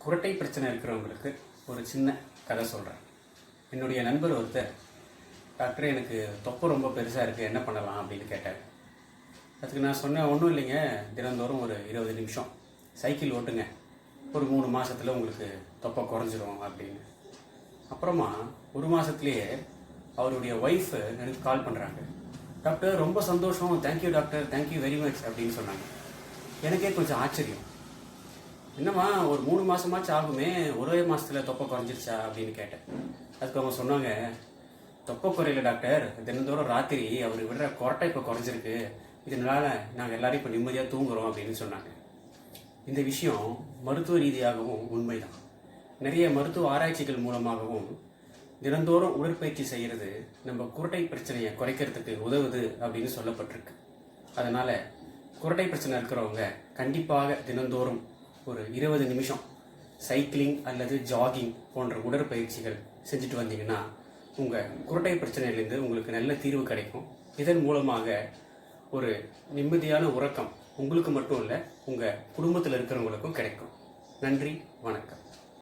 குரட்டை பிரச்சனை இருக்கிறவங்களுக்கு ஒரு சின்ன கதை சொல்கிறேன். என்னுடைய நண்பர் ஒருத்தர், டாக்டர் எனக்கு தொப்பை ரொம்ப பெருசாக இருக்குது, என்ன பண்ணலாம் அப்படின்னு கேட்டார். அதுக்கு நான் சொன்னேன், ஒன்றும் இல்லைங்க, தினந்தோறும் ஒரு 20 நிமிஷம் சைக்கிள் ஓட்டுங்க, ஒரு 3 மாதத்தில் உங்களுக்கு தொப்பை குறைஞ்சிரும் அப்படின்னு. அப்புறமா 1 மாதத்துலேயே அவருடைய ஒய்ஃபு எனக்கு கால் பண்ணுறாங்க. டாக்டர் ரொம்ப சந்தோஷம், thank you doctor, thank you very much அப்படின்னு சொன்னாங்க. எனக்கே கொஞ்சம் ஆச்சரியம். என்னம்மா ஒரு 3 மாதமாச்சும் ஆகுமே, ஒரே மாதத்தில் தொப்பை குறைஞ்சிருச்சா அப்படின்னு கேட்டேன். அதுக்கு அவங்க சொன்னாங்க, தொப்பை குறையில டாக்டர், தினந்தோறும் ராத்திரி அவர் விடுற கொரட்டை இப்போ குறைஞ்சிருக்கு, இதனால நாங்கள் எல்லாரும் இப்போ நிம்மதியாக தூங்குறோம் அப்படின்னு சொன்னாங்க. இந்த விஷயம் மருத்துவ ரீதியாகவும் உண்மைதான். நிறைய மருத்துவ ஆராய்ச்சிகள் மூலமாகவும் தினந்தோறும் உடற்பயிற்சி செய்கிறது நம்ம குரட்டை பிரச்சனையை குறைக்கிறதுக்கு உதவுது அப்படின்னு சொல்லப்பட்டிருக்கு. அதனால் குரட்டை பிரச்சனை இருக்கிறவங்க கண்டிப்பாக தினந்தோறும் ஒரு 20 நிமிஷம் சைக்கிளிங் அல்லது ஜாகிங் போன்ற உடற்பயிற்சிகள் செஞ்சுட்டு வந்தீங்கன்னா உங்கள் குரட்டை பிரச்சனையிலேருந்து உங்களுக்கு நல்ல தீர்வு கிடைக்கும். இதன் மூலமாக ஒரு நிம்மதியான உறக்கம் உங்களுக்கு மட்டும் இல்லை, உங்கள் குடும்பத்தில் இருக்கிறவங்களுக்கும் கிடைக்கும். நன்றி, வணக்கம்.